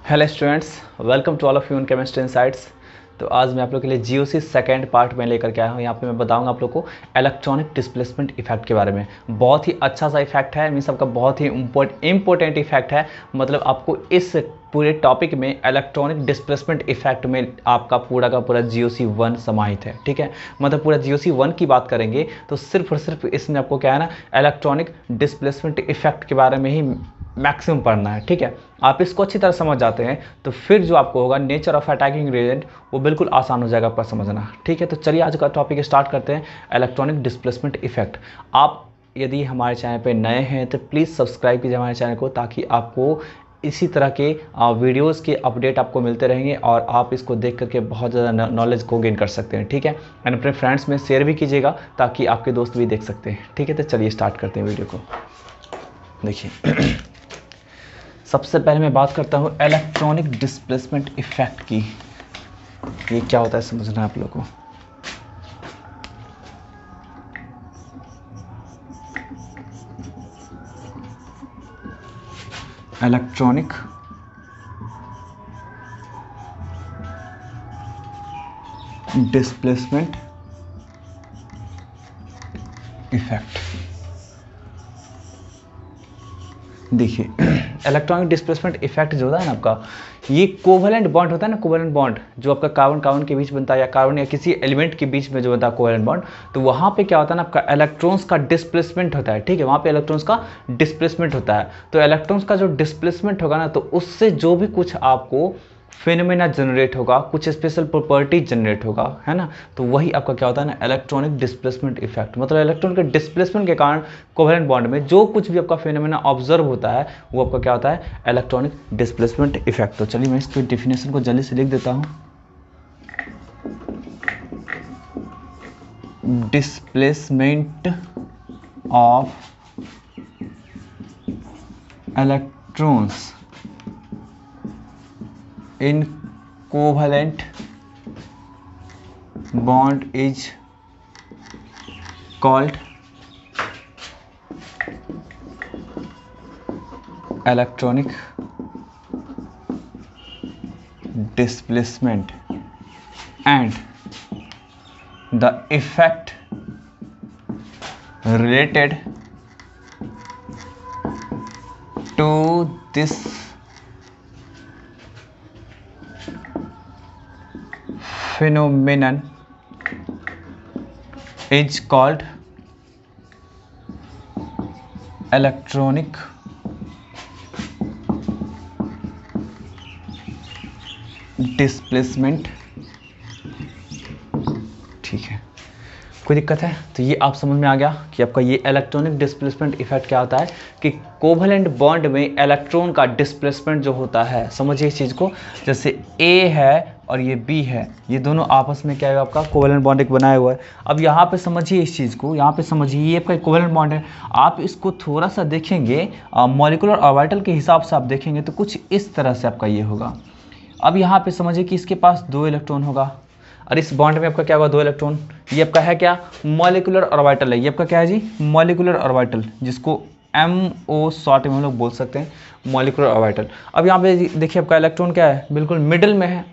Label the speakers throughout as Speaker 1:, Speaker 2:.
Speaker 1: Hello students, welcome to all of you in chemistry insights. तो आज मैं आप लोग के लिए जीओसी सेकेंड पार्ट में लेकर के आया हूँ। यहाँ पे मैं बताऊँगा आप लोग को इलेक्ट्रॉनिक डिस्प्लेसमेंट इफेक्ट के बारे में। बहुत ही अच्छा सा इफेक्ट है, मीन्स आपका बहुत ही इम्पोर्टेंट इफेक्ट है। मतलब आपको इस पूरे टॉपिक में इलेक्ट्रॉनिक डिस्प्लेसमेंट इफेक्ट में आपका पूरा का पूरा जीओसी 1 समाहित है। ठीक है, मतलब पूरा जीओसी 1 की बात करेंगे तो सिर्फ और सिर्फ इसमें आपको क्या है ना, इलेक्ट्रॉनिक डिस्प्लेसमेंट इफेक्ट के बारे में ही मैक्सिमम पढ़ना है। ठीक है, आप इसको अच्छी तरह समझ जाते हैं तो फिर जो आपको होगा नेचर ऑफ अटैकिंग रिएजेंट वो बिल्कुल आसान हो जाएगा आपका समझना। ठीक है, तो चलिए आज का टॉपिक स्टार्ट करते हैं, इलेक्ट्रॉनिक डिस्प्लेसमेंट इफेक्ट। आप यदि हमारे चैनल पे नए हैं तो प्लीज़ सब्सक्राइब कीजिए हमारे चैनल को, ताकि आपको इसी तरह के वीडियोस के अपडेट आपको मिलते रहेंगे और आप इसको देख करके बहुत ज़्यादा नॉलेज को गेन कर सकते हैं। ठीक है, एंड अपने फ्रेंड्स में शेयर भी कीजिएगा ताकि आपके दोस्त भी देख सकते हैं। ठीक है, तो चलिए स्टार्ट करते हैं वीडियो को। देखिए सबसे पहले मैं बात करता हूँ इलेक्ट्रॉनिक डिस्प्लेसमेंट इफेक्ट की। ये क्या होता है समझना है आप लोगों को। Electronic displacement effect. देखिए इलेक्ट्रॉनिक डिस्प्लेसमेंट इफेक्ट जो होता है ना आपका, ये कोवेलेंट बॉन्ड होता है ना, कोवेलेंट बॉन्ड जो आपका कार्बन कार्बन के बीच बनता है या कार्बन या किसी एलिमेंट के बीच में जो बनता है कोवेलेंट बॉन्ड, तो वहाँ पे क्या होता है ना, आपका इलेक्ट्रॉन्स का डिस्प्लेसमेंट होता है। ठीक है, वहाँ पे इलेक्ट्रॉन्स का डिस्प्लेसमेंट होता है। तो इलेक्ट्रॉन्स का जो डिस्प्लेसमेंट होगा ना, तो उससे जो भी कुछ आपको फिनोमेना जनरेट होगा, कुछ स्पेशल प्रॉपर्टी जनरेट होगा, है ना, तो वही आपका क्या होता है ना, इलेक्ट्रॉनिक डिस्प्लेसमेंट इफेक्ट। मतलब इलेक्ट्रॉन के डिस्प्लेसमेंट के कारण कोवेलेंट बॉन्ड में जो कुछ भी आपका फिनोमेना ऑब्जर्व होता है वो आपका क्या होता है, इलेक्ट्रॉनिक डिस्प्लेसमेंट इफेक्ट। तो चलिए मैं इसकी डेफिनेशन को जल्दी से लिख देता हूँ। Displacement of electrons in covalent bond is called electronic displacement, and the effect related to this phenomenon is called electronic displacement। ठीक है, कोई दिक्कत है? तो ये आप समझ में आ गया कि आपका ये इलेक्ट्रॉनिक डिस्प्लेसमेंट इफेक्ट क्या होता है कि कोवेलेंट बॉन्ड में इलेक्ट्रॉन का डिस्प्लेसमेंट जो होता है। समझिए इस चीज़ को, जैसे ए है और ये बी है, ये दोनों आपस में क्या है, आपका कोवेलेंट बॉन्ड एक बनाया हुआ है। अब यहाँ पे समझिए इस चीज़ को, यहाँ पे समझिए ये आपका कोवेलेंट बॉन्ड है। आप इसको थोड़ा सा देखेंगे मॉलिक्यूलर ऑर्बिटल के हिसाब से आप देखेंगे तो कुछ इस तरह से आपका ये होगा। अब यहाँ पे समझिए कि इसके पास 2 इलेक्ट्रॉन होगा और इस बॉन्ड में आपका क्या होगा, 2 इलेक्ट्रॉन। ये आपका है क्या, मॉलिक्यूलर ऑर्बिटल है। ये आपका क्या है जी, मॉलिक्यूलर ऑर्बिटल, जिसको MO शॉर्ट में हम लोग बोल सकते हैं, मॉलिक्यूलर ऑर्बिटल। अब यहाँ पे देखिए आपका इलेक्ट्रॉन क्या है, बिल्कुल मिडिल में है।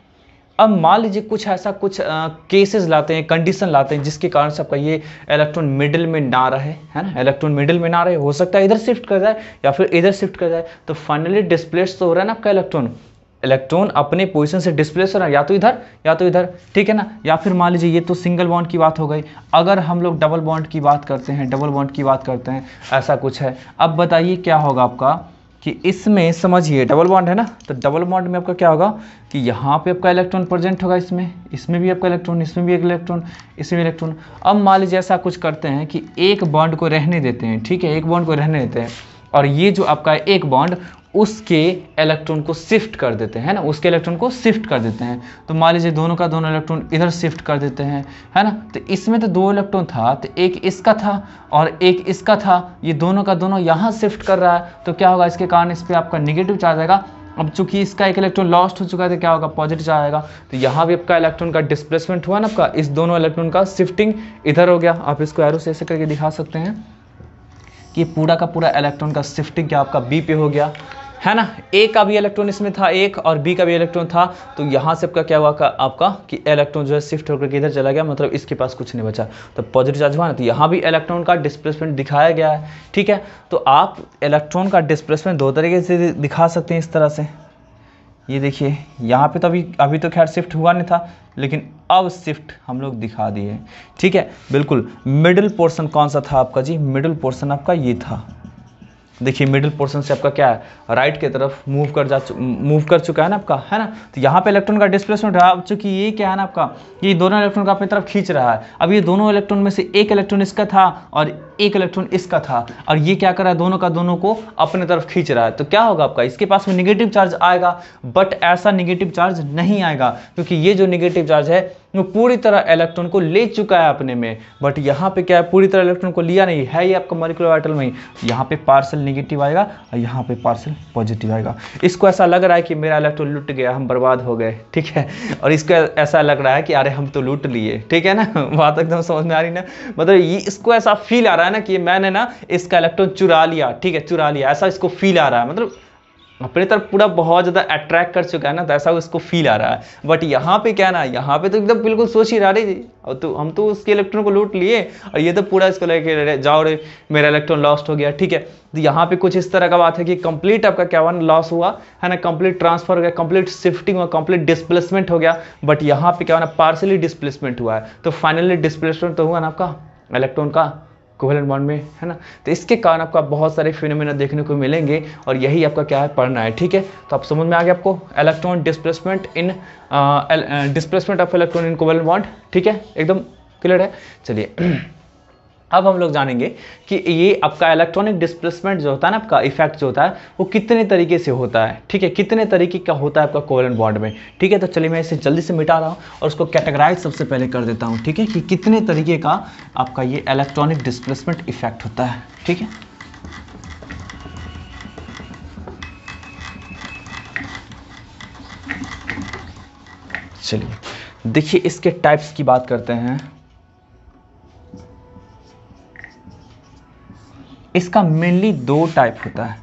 Speaker 1: अब मान लीजिए कुछ ऐसा कुछ केसेस लाते हैं, कंडीशन लाते हैं जिसके कारण से आपका ये इलेक्ट्रॉन मिडिल में ना रहे, है ना, इलेक्ट्रॉन मिडिल में ना रहे, हो सकता है इधर शिफ्ट कर जाए या फिर इधर शिफ्ट कर जाए। तो फाइनली डिस्प्लेस तो हो रहा है ना आपका इलेक्ट्रॉन अपने पोजीशन से डिस्प्लेस हो रहा है, या तो इधर या तो इधर। ठीक है ना, या फिर मान लीजिए ये तो सिंगल बॉन्ड की बात हो गई। अगर हम लोग डबल बॉन्ड की बात करते हैं, डबल बॉन्ड की बात करते हैं, ऐसा कुछ है। अब बताइए क्या होगा आपका कि इसमें समझिए डबल बॉन्ड है ना, तो डबल बॉन्ड में आपका क्या होगा कि यहाँ पे आपका इलेक्ट्रॉन प्रेजेंट होगा, इसमें भी आपका इलेक्ट्रॉन, इसमें भी एक इलेक्ट्रॉन, इसमें भी इलेक्ट्रॉन। अब मान लीजिए ऐसा कुछ करते हैं कि एक बॉन्ड को रहने देते हैं। ठीक है, एक बॉन्ड को रहने देते हैं और ये जो आपका एक बॉन्ड उसके इलेक्ट्रॉन को शिफ्ट कर देते हैं, है ना, उसके इलेक्ट्रॉन को शिफ्ट कर देते हैं। तो मान लीजिए दोनों का दोनों इलेक्ट्रॉन इधर शिफ्ट कर देते हैं, है ना। तो इसमें तो 2 इलेक्ट्रॉन था, तो एक इसका था और एक इसका था, ये दोनों का दोनों यहाँ शिफ्ट कर रहा है। तो क्या होगा, इसके कारण इस पर आपका निगेटिव चार्ज आएगा। अब चूंकि इसका एक इलेक्ट्रॉन लॉस्ट हो चुका है तो क्या होगा, पॉजिटिव चार्ज आएगा। तो यहाँ भी आपका इलेक्ट्रॉन का डिस्प्लेसमेंट हुआ ना, आपका इस दोनों इलेक्ट्रॉन का शिफ्टिंग इधर हो गया। आप इसको एरो से ऐसे करके दिखा सकते हैं कि पूरा का पूरा इलेक्ट्रॉन का शिफ्टिंग क्या आपका बी पे हो गया, है ना, ए का भी इलेक्ट्रॉन इसमें था एक और बी का भी इलेक्ट्रॉन था, तो यहाँ से आपका क्या हुआ आपका कि इलेक्ट्रॉन जो है शिफ्ट होकर के इधर चला गया, मतलब इसके पास कुछ नहीं बचा, तो पॉजिटिव चार्ज हुआ ना, तो यहाँ भी इलेक्ट्रॉन का डिस्प्लेसमेंट दिखाया गया है। ठीक है, तो आप इलेक्ट्रॉन का डिस्प्लेसमेंट दो तरीके से दिखा सकते हैं इस तरह से। ये देखिए यहाँ पे तो अभी तो खैर शिफ्ट हुआ नहीं था, लेकिन अब शिफ्ट हम लोग दिखा दिए। ठीक है, बिल्कुल। मिडिल पोर्शन कौन सा था आपका जी? मिडिल पोर्शन आपका ये था। देखिए मिडिल पोर्शन से आपका क्या है, राइट की तरफ मूव कर चुका है ना आपका, है ना। तो यहाँ पे इलेक्ट्रॉन का डिस्प्लेसमेंट है। अब चूंकि ये क्या है ना आपका, ये दोनों इलेक्ट्रॉन का अपनी तरफ खींच रहा है। अब ये दोनों इलेक्ट्रॉन में से एक इलेक्ट्रॉन इसका था और एक इलेक्ट्रॉन इसका था, और ये क्या कर रहा है, दोनों का दोनों को अपने तरफ खींच रहा है। तो क्या होगा आपका, इसके पास में निगेटिव चार्ज आएगा, बट ऐसा निगेटिव चार्ज नहीं आएगा, क्योंकि ये जो निगेटिव चार्ज है वो पूरी तरह इलेक्ट्रॉन को ले चुका है अपने में। बट यहाँ पे क्या है, पूरी तरह इलेक्ट्रॉन को लिया नहीं है, ये आपका मॉलिक्यूलर ऑर्बिटल में ही। यहाँ पे पार्शियल नेगेटिव आएगा और यहाँ पे पार्शियल पॉजिटिव आएगा। इसको ऐसा लग रहा है कि मेरा इलेक्ट्रॉन लुट गया, हम बर्बाद हो गए। ठीक है, और इसको ऐसा लग रहा है कि अरे हम तो लूट लिए। ठीक है ना, बात एकदम समझ में आ रही ना। मतलब ये इसको ऐसा फील आ रहा है ना कि मैंने ना इसका इलेक्ट्रॉन चुरा लिया। ठीक है, चुरा लिया, ऐसा इसको फील आ रहा है, मतलब अपनी तरफ पूरा बहुत ज़्यादा अट्रैक्ट कर चुका है ना, तो ऐसा उसको फील आ रहा है। बट यहाँ पे क्या ना, यहाँ पे तो एकदम बिल्कुल सोच ही रहा रही, और तो हम तो उसके इलेक्ट्रॉन को लूट लिए, और ये तो पूरा इसको लेके जाओ रे, मेरा इलेक्ट्रॉन लॉस्ट हो गया। ठीक है, तो यहाँ पे कुछ इस तरह का बात है कि कंप्लीट आपका क्या हुआ, लॉस हुआ है ना, कंप्लीट ट्रांसफर हो गया, कंप्लीट शिफ्टिंग हुआ, कंप्लीट डिस्प्लेसमेंट हो गया। बट यहाँ पे क्या हुआ ना, पार्शियली डिस्प्लेसमेंट हुआ है। तो फाइनली डिस्प्लेसमेंट तो हुआ ना आपका इलेक्ट्रॉन का कोवेलेंट बॉन्ड में, है ना। तो इसके कारण आपका बहुत सारे फिनोमेना देखने को मिलेंगे, और यही आपका क्या है, पढ़ना है। ठीक है, तो आप समझ में आ गया आपको electron displacement in displacement of electron in covalent bond. ठीक है, एकदम क्लियर है। चलिए अब हम लोग जानेंगे कि ये आपका इलेक्ट्रॉनिक डिस्प्लेसमेंट जो होता है ना, आपका इफेक्ट जो होता है वो कितने तरीके से होता है। ठीक है, कितने तरीके का होता है आपका कोवेलेंट बॉन्ड में। ठीक है, तो चलिए मैं इसे जल्दी से मिटा रहा हूँ और उसको कैटेगराइज सबसे पहले कर देता हूँ। ठीक है, कि कितने तरीके का आपका ये इलेक्ट्रॉनिक डिस्प्लेसमेंट इफेक्ट होता है। ठीक है, चलिए देखिए इसके टाइप्स की बात करते हैं। इसका मेनली दो टाइप होता है।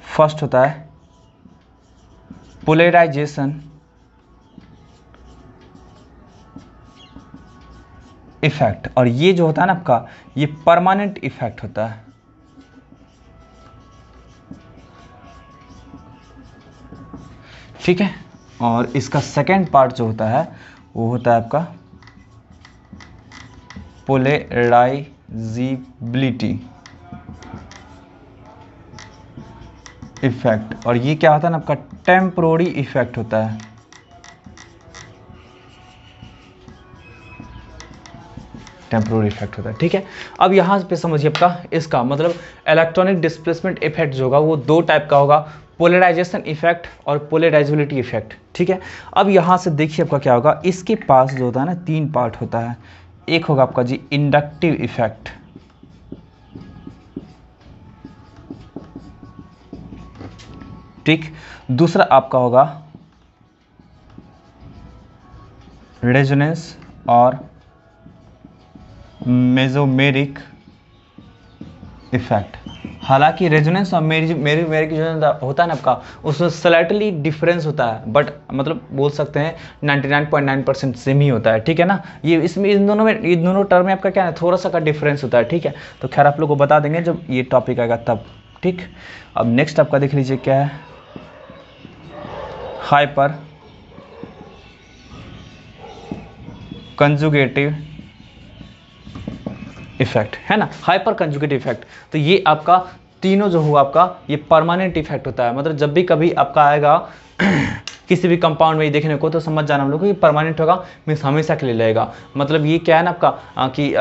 Speaker 1: फर्स्ट होता है पोलराइजेशन इफेक्ट, और ये जो होता है ना आपका, ये परमानेंट इफेक्ट होता है। ठीक है, और इसका सेकेंड पार्ट जो होता है वो होता है आपका पोलराइजिबिलिटी इफेक्ट, और ये क्या होता है ना आपका, टेम्पोररी इफेक्ट होता है। टेम्पोररी इफेक्ट होता है। ठीक है, अब यहाँ पे समझिए आपका इसका मतलब इलेक्ट्रॉनिक डिस्प्लेसमेंट इफेक्ट जो होगा वो दो टाइप का होगा, पोलराइजेशन इफेक्ट और पोलराइजिबिलिटी इफेक्ट। ठीक है, अब यहाँ से देखिए आपका क्या होगा, इसके पास जो होता है ना तीन पार्ट होता है। एक होगा आपका जी इंडक्टिव इफेक्ट, ठीक। दूसरा आपका होगा रेजोनेंस और मेसोमेरिक इफेक्ट। हालांकि रेजोनेंस और मेरिक जो होता है ना आपका, उसमें स्लाइटली डिफरेंस होता है, बट मतलब बोल सकते हैं 99.9% सेम ही होता है। ठीक है ना, ये इसमें इन दोनों टर्म में आपका क्या है, थोड़ा सा का डिफरेंस होता है। ठीक है, तो खैर आप लोग को बता देंगे जब ये टॉपिक आएगा तब। ठीक, अब नेक्स्ट आपका देख लीजिए क्या है, हाइपर कंजुगेटिव इफेक्ट, है ना, हाइपर कंजुगेटिव इफेक्ट। तो ये आपका तीनों जो हुआ आपका ये परमानेंट इफेक्ट होता है। मतलब जब भी कभी आपका आएगा किसी भी कंपाउंड में देखने को, तो समझ जाना हम लोग को ये परमानेंट होगा, मीन्स हमेशा के लिए रहेगा। मतलब ये क्या है ना आपका कि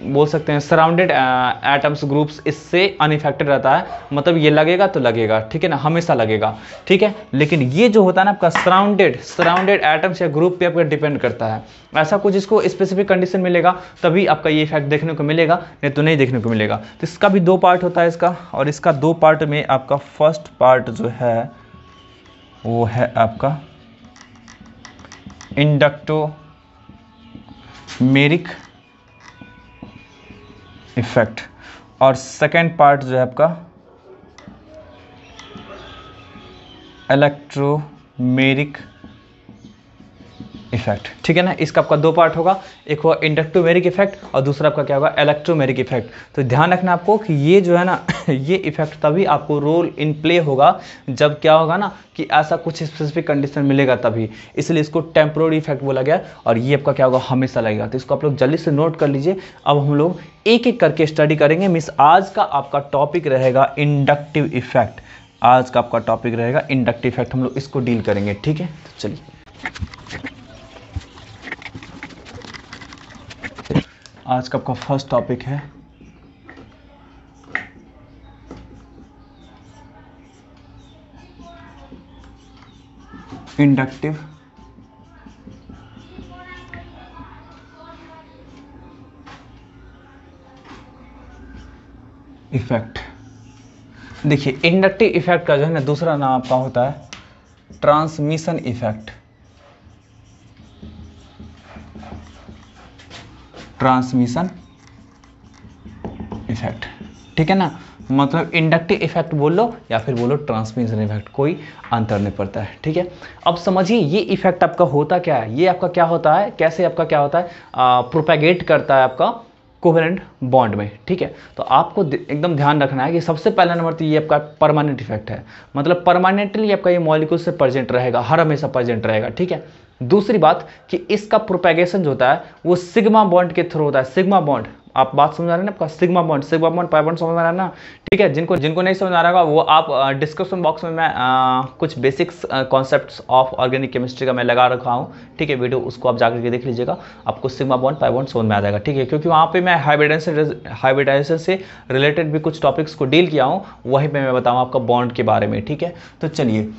Speaker 1: बोल सकते हैं सराउंडेड एटम्स ग्रुप्स इससे अनइफेक्टेड रहता है। मतलब ये लगेगा तो लगेगा, ठीक है ना, हमेशा लगेगा। ठीक है, लेकिन ये जो होता है ना आपका सराउंडेड एटम्स या ग्रुप पे आपका डिपेंड करता है। ऐसा कुछ इसको स्पेसिफिक कंडीशन मिलेगा तभी आपका ये इफेक्ट देखने को मिलेगा, नहीं तो नहीं देखने को मिलेगा। तो इसका भी दो पार्ट होता है इसका, और इसका दो पार्ट में आपका फर्स्ट पार्ट जो है वो है आपका इंडक्टोमेरिक इफेक्ट, और सेकेंड पार्ट जो है आपका इलेक्ट्रोमेरिक इफेक्ट, ठीक है ना। इसका आपका दो पार्ट होगा, एक हुआ इंडक्टोमेरिक इफेक्ट और दूसरा आपका क्या होगा, इलेक्ट्रोमेरिक इफेक्ट। तो ध्यान रखना आपको कि ये जो है ना ये इफेक्ट तभी आपको रोल इन प्ले होगा जब क्या होगा ना कि ऐसा कुछ स्पेसिफिक कंडीशन मिलेगा तभी, इसलिए इसको टेम्पोररी इफेक्ट बोला गया। और ये आपका क्या होगा, हमेशा लगेगा। तो इसको आप लोग जल्दी से नोट कर लीजिए। अब हम लोग एक एक करके स्टडी करेंगे। मिस आज का आपका टॉपिक रहेगा इंडक्टिव इफेक्ट। आज का आपका टॉपिक रहेगा इंडक्टिव इफेक्ट, हम लोग इसको डील करेंगे, ठीक है। तो चलिए आज का आपका फर्स्ट टॉपिक है इंडक्टिव इफेक्ट। देखिए इंडक्टिव इफेक्ट का जो है ना दूसरा नाम आपका होता है ट्रांसमिशन इफेक्ट। ट्रांसमिशन इफेक्ट, ठीक है ना। मतलब इंडक्टिव इफेक्ट बोल लो या फिर बोलो ट्रांसमिशन इफेक्ट, कोई अंतर नहीं पड़ता है, ठीक है। अब समझिए ये इफेक्ट आपका होता क्या है, ये आपका क्या होता है, कैसे आपका क्या होता है, प्रोपेगेट करता है आपका कोवेलेंट बॉन्ड में, ठीक है। तो आपको एकदम ध्यान रखना है कि सबसे पहला नंबर तो ये आपका परमानेंट इफेक्ट है, मतलब परमानेंटली आपका ये मॉलिक्यूल से प्रेजेंट रहेगा, हर हमेशा प्रेजेंट रहेगा, ठीक है। दूसरी बात कि इसका प्रोपेगेशन जो होता है वो सिग्मा बॉन्ड के थ्रू होता है। सिग्मा बॉन्ड, आप बात समझ रहे हैं ना आपका, सिग्मा बॉन्ड पाई बॉन्ड समझ रहा है ना, ठीक है। जिनको नहीं समझ आ रहा होगा वो आप डिस्क्रिप्शन बॉक्स में मैं कुछ basics concepts of organic chemistry का मैं लगा रखा हूँ, ठीक है। वीडियो उसको आप जाकर के देख लीजिएगा, आपको सिग्मा बॉन्ड पाई बॉन्ड समझ में आ जाएगा, ठीक है। क्योंकि वहाँ पे मैं हाइब्रिडाइजेशन से रिलेटेड भी कुछ टॉपिक्स को डील किया हूँ, वहीं पर मैं बताऊँ आपका बॉन्ड के बारे में, ठीक है। तो चलिए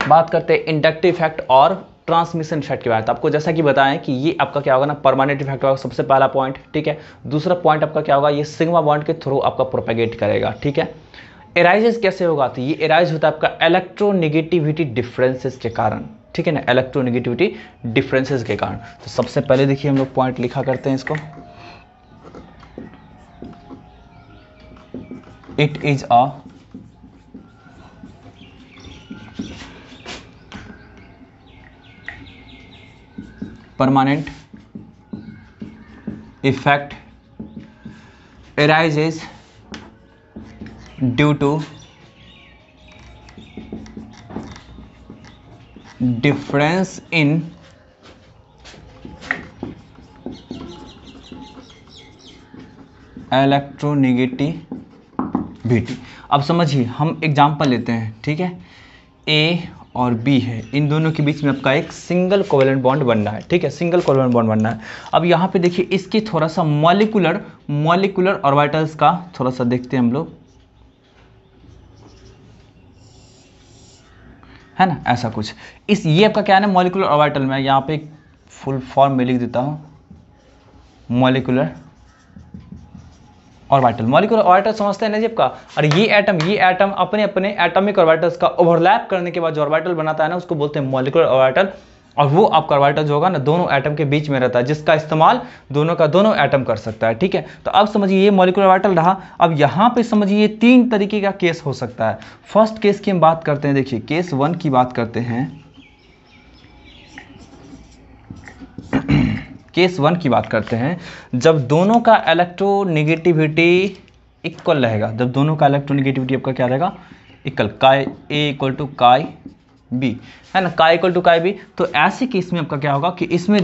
Speaker 1: बात करते हैं इंडक्टिव इफेक्ट और ट्रांसमिशन इफेक्ट के बारे में। आपको जैसा कि बताएं कि ये आपका क्या होगा ना परमानेंट इफेक्ट होगा, सबसे पहला पॉइंट, ठीक है। दूसरा पॉइंट आपका क्या होगा, ये सिग्मा बॉन्ड के थ्रू आपका प्रोपेगेट करेगा, ठीक है। एराइजेस कैसे होगा, तो ये एराइज होता है आपका इलेक्ट्रोनेगेटिविटी डिफरेंसेस के कारण, ठीक है ना, इलेक्ट्रोनेगेटिविटी डिफरेंसेस के कारण। तो सबसे पहले देखिए हम लोग पॉइंट लिखा करते हैं इसको, it is a permanent effect arises due to difference in electronegativity. अब समझिए हम एग्जांपल लेते हैं, ठीक है। ए और बी है, इन दोनों के बीच में आपका एक सिंगल कोवेलेंट बॉन्ड बनना है, ठीक है, सिंगल कोवेलेंट बॉन्ड बनना है। अब यहाँ पे देखिए इसकी थोड़ा सा मॉलिक्यूलर ऑर्बिटल्स का थोड़ा सा देखते हैं हम लोग, है ना, ऐसा कुछ। ये आपका क्या है ना मॉलिक्यूलर ऑर्बिटल में, यहाँ पे फुल फॉर्म में लिख देता हूँ, मॉलिक्यूलर ऑर्बिटल समझते हैं ना जी आपका। और ये एटम अपने अपने एटॉमिक ऑर्बिटल्स का ओवरलैप करने के बाद जो ऑर्बिटल बनाता है ना उसको बोलते हैं मॉलिक्यूलर ऑर्बिटल। और वो आपका ऑर्बिटल जो होगा ना दोनों एटम के बीच में रहता है, जिसका इस्तेमाल दोनों का दोनों एटम कर सकता है, ठीक है। तो अब समझिए ये मॉलिक्यूलर ऑर्बिटल रहा। अब यहाँ पे समझिए ये तीन तरीके का केस हो सकता है। फर्स्ट केस की हम बात करते हैं, देखिए केस 1 की बात करते हैं। केस 1 की बात करते हैं, जब दोनों का इलेक्ट्रोनेगेटिविटी इक्वल रहेगा, जब दोनों का इलेक्ट्रोनेगेटिविटी आपका क्या रहेगा, इक्वल, काई ए इक्वल टू काई बी, है ना, काई इक्वल टू काई बी। तो ऐसे केस में आपका क्या होगा कि इसमें,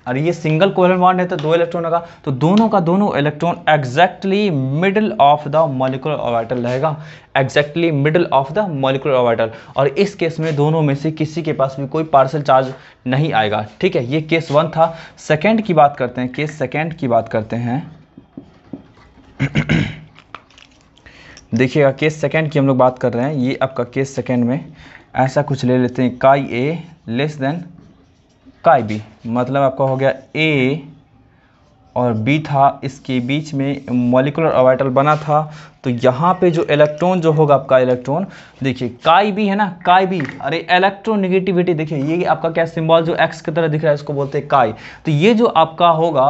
Speaker 1: अरे ये सिंगल कोवेलेंट बॉन्ड है तो दो इलेक्ट्रॉन होगा, तो दोनों का दोनों electron exactly middle of the molecular orbital रहेगा, exactly middle of the molecular orbital. और इस केस में दोनों में से किसी के पास भी कोई पार्शियल चार्ज नहीं आएगा, ठीक है। ये केस 1 था। सेकेंड की बात करते हैं, केस सेकेंड की बात करते हैं। देखिएगा केस सेकेंड की हम लोग बात कर रहे हैं। ये आपका केस सेकेंड में ऐसा कुछ ले लेते हैं, काई ए लेस देन काई बी, मतलब आपका हो गया ए और बी था, इसके बीच में मॉलिक्यूलर ऑर्बिटल बना था, तो यहाँ पे जो इलेक्ट्रॉन जो होगा आपका इलेक्ट्रॉन, देखिए काई बी है ना, काई बी, अरे इलेक्ट्रोनेगेटिविटी देखिए ये आपका क्या सिंबल जो एक्स की तरह दिख रहा है इसको बोलते हैं काई। तो ये जो आपका होगा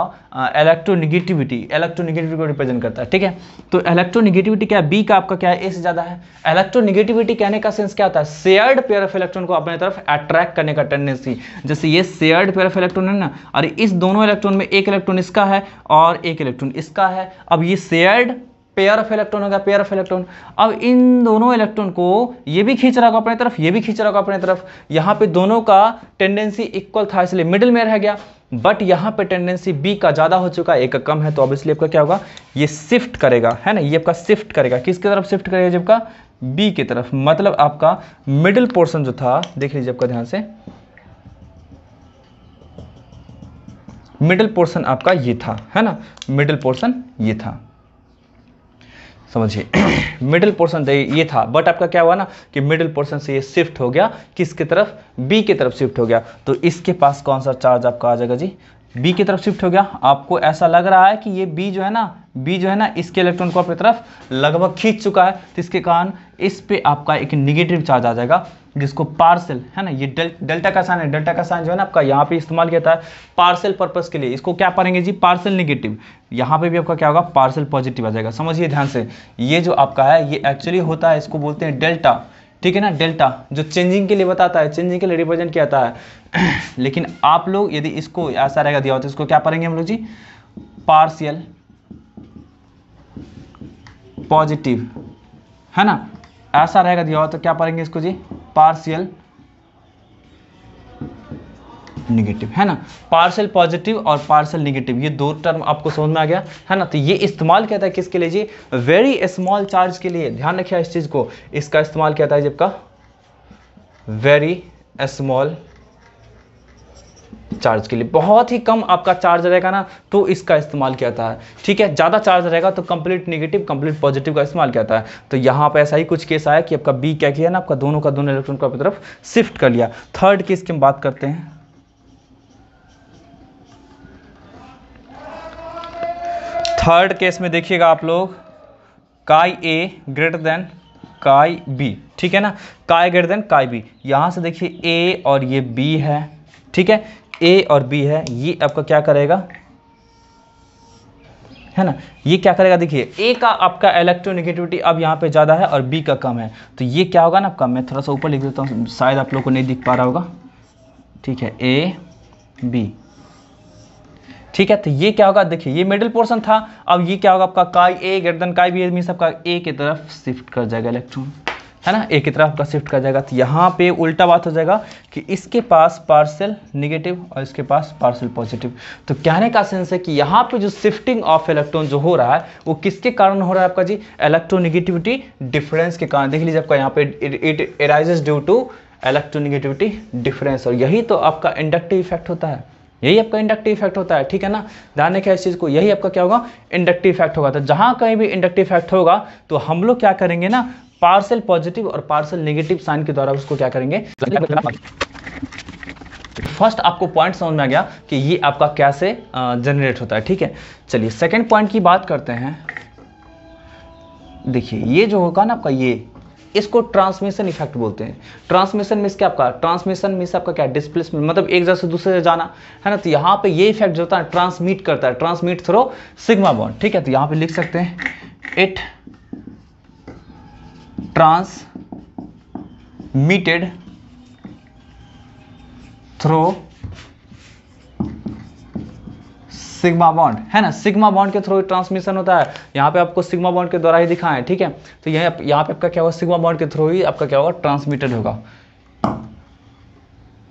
Speaker 1: इलेक्ट्रोनेगेटिविटी को रिप्रेजेंट करता है, ठीक है। तो इलेक्ट्रोनेगेटिविटी क्या है, बी का आपका क्या है, ए से ज्यादा है। इलेक्ट्रोनेगेटिविटी कहने का सेंस क्या होता है, शेयर्ड पेयर ऑफ इलेक्ट्रॉन को अपने तरफ अट्रैक्ट करने का टेंडेंसी। जैसे ये शेयर्ड पेयर ऑफ इलेक्ट्रॉन है ना, और इस दोनों इलेक्ट्रॉन में एक इलेक्ट्रॉन इसका है और एक इलेक्ट्रॉन इसका है। अब ये शेयर्ड पेयर ऑफ इलेक्ट्रॉन होगा, पेयर ऑफ इलेक्ट्रॉन। अब इन दोनों इलेक्ट्रॉन को ये भी खींच रहा होगा अपने तरफ, ये भी खींच रहा होगा अपने तरफ। यहाँ पे दोनों का टेंडेंसी इक्वल था इसलिए मिडिल में रह गया। बट यहाँ पे टेंडेंसी बी का ज्यादा हो चुका है, ए का कम है, तो ऑब्वियसली आपका क्या होगा, ये शिफ्ट करेगा, है ना, ये आपका शिफ्ट करेगा, किसकी तरफ शिफ्ट करेगा, जब का बी की तरफ। मतलब आपका मिडिल पोर्शन जो था, देख लीजिए आपका ध्यान से, मिडिल पोर्शन आपका ये था, है ना, मिडिल पोर्शन ये था, समझिए मिडिल पोर्शन ये था। बट आपका क्या हुआ ना कि मिडिल पोर्शन से ये शिफ्ट हो गया किसकी तरफ, बी की तरफ शिफ्ट हो गया। तो इसके पास कौन सा चार्ज आपका आ जाएगा जी, बी की तरफ शिफ्ट हो गया। आपको ऐसा लग रहा है कि ये बी जो है ना इसके इलेक्ट्रॉन को अपनी तरफ लगभग खींच चुका है, तो इसके कारण इस पे आपका एक निगेटिव चार्ज आ जाएगा, जिसको पार्सल, है ना, ये डेल्टा का साइन है। डेल्टा का साइन जो है ना आपका यहाँ पे इस्तेमाल किया था पार्सल पर्पस के लिए। इसको क्या पढ़ेंगे जी, पार्सल नेगेटिव। यहाँ पे भी आपका क्या होगा, पार्सल पॉजिटिव आ जाएगा। समझिए ध्यान से, ये जो आपका है ये एक्चुअली होता है, इसको बोलते हैं डेल्टा, ठीक है ना। डेल्टा जो चेंजिंग के लिए बताता है, चेंजिंग के लिए रिप्रेजेंट किया जाता है। लेकिन आप लोग यदि इसको ऐसा रहेगा दिया हो तो इसको क्या पढ़ेंगे हम लोग जी, पार्शियल पॉजिटिव, है ना, ऐसा रहेगा दिया हो तो क्या पढ़ेंगे इसको जी, पार्शियल निगेटिव, है ना। पार्शियल पॉजिटिव और पार्शियल निगेटिव, ये दो टर्म आपको समझ में आ गया, है ना। तो ये इस्तेमाल किया था किसके लिए जी, वेरी स्मॉल चार्ज के लिए। ध्यान रखिए इस चीज को, इसका इस्तेमाल किया था जबका वेरी स्मॉल चार्ज के लिए। बहुत ही कम आपका चार्ज रहेगा ना तो इसका इस्तेमाल किया जाता है, ठीक है। ज्यादा चार्ज रहेगा तो कंप्लीट नेगेटिव कंप्लीट पॉजिटिव का इस्तेमाल किया जाता है। तो यहाँ पे ऐसा ही कुछ केस आया कि आपका बी क्या किया ना, आपका दोनों का दोनों इलेक्ट्रॉन को अपनी तरफ शिफ्ट कर लिया। थर्ड केस की हम बात करते हैं। थर्ड केस में देखिएगा आप लोग, काई ए ग्रेटर देन काई बी, ठीक है ना, काई ग्रेटर देन काई बी। यहां से देखिए ए और ये बी है, ठीक है, ए और बी है। ये आपका क्या करेगा, है ना, ये क्या करेगा, देखिए ए का आपका इलेक्ट्रोनेगेटिविटी अब यहाँ पे ज्यादा है और बी का कम है, तो ये क्या होगा ना आपका, मैं थोड़ा सा ऊपर लिख देता हूँ, शायद आप लोग को नहीं दिख पा रहा होगा, ठीक है, ए बी, ठीक है। तो ये क्या होगा, देखिए ये मिडिल पोर्शन था, अब ये क्या होगा आपका काई ए ग्रेटर देन काई बी, मींस आपका ए की तरफ शिफ्ट कर जाएगा इलेक्ट्रॉन, है ना, ए की तरफ आपका शिफ्ट कर जाएगा। तो यहाँ पे उल्टा बात हो जाएगा कि इसके पास पार्शियल नेगेटिव और इसके पास पार्शियल पॉजिटिव। तो कहने का सेंस है कि यहाँ पे जो शिफ्टिंग ऑफ इलेक्ट्रॉन जो हो रहा है वो किसके कारण हो रहा है आपका जी, इलेक्ट्रोनेगेटिविटी डिफरेंस के कारण। देख लीजिए आपका यहाँ पे it arises due to electronegativity difference, और यही तो आपका इंडक्टिव इफेक्ट होता है, यही आपका इंडक्टिव इफेक्ट होता है, ठीक है ना। ध्यान रखिए इस चीज को, यही आपका क्या होगा, इंडक्टिव इफेक्ट होगा। तो जहां कहीं भी इंडक्टिव इफेक्ट होगा तो हम लोग क्या करेंगे ना, पार्शियल पॉजिटिव और पार्शियल नेगेटिव साइन के द्वारा उसको क्या करेंगे। फर्स्ट आपको पॉइंट समझ में आ गया कि ये आपका कैसे जनरेट होता है, ठीक है। चलिए सेकंड पॉइंट की बात करते हैं। देखिए ये जो होगा ना आपका, ये इसको ट्रांसमिशन इफेक्ट बोलते हैं। ट्रांसमिशन मींस क्या आपका, ट्रांसमिशन मींस आपका क्या, डिस्प्लेसमेंट, मतलब एक जगह से दूसरे जगह जाना, है ना। तो यहाँ पे ये इफेक्ट जो होता है ट्रांसमिट करता है, ट्रांसमिट थ्रू सिग्मा बॉन्ड, ठीक है। तो यहाँ पे लिख सकते हैं it transmitted through sigma bond, है ना, सिग्मा बॉन्ड के थ्रू ट्रांसमिशन होता है। यहाँ पे आपको सिग्मा बॉन्ड के द्वारा ही दिखा है, ठीक है। तो यहाँ पे आपका क्या होगा, सिग्मा बॉन्ड के थ्रू ही आपका क्या होगा, ट्रांसमिटेड होगा।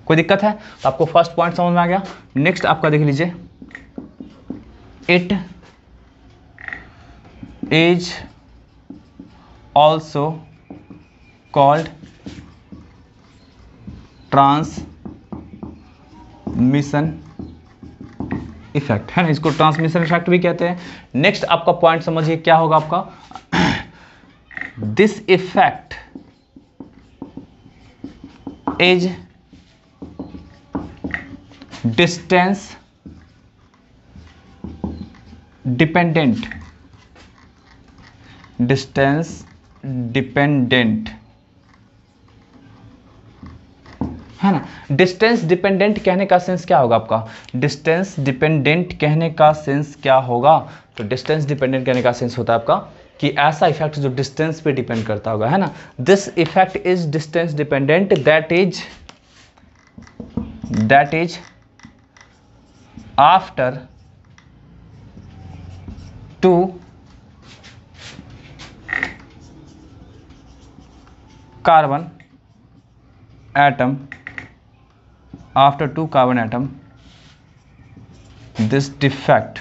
Speaker 1: कोई दिक्कत है तो आपको फर्स्ट पॉइंट समझ में आ गया। नेक्स्ट आपका देख लीजिए, it is also called transmission effect, है ना, इसको ट्रांसमिशन इफेक्ट भी कहते हैं। नेक्स्ट आपका पॉइंट समझिए क्या होगा आपका, this effect is distance dependent, distance dependent, है ना। डिस्टेंस डिपेंडेंट कहने का सेंस क्या होगा आपका, डिस्टेंस डिपेंडेंट कहने का सेंस क्या होगा, तो डिस्टेंस डिपेंडेंट कहने का सेंस होता है आपका कि ऐसा इफेक्ट जो डिस्टेंस पे डिपेंड करता होगा, है ना। This effect is distance dependent, that is after two carbon atom, after two carbon atom, this effect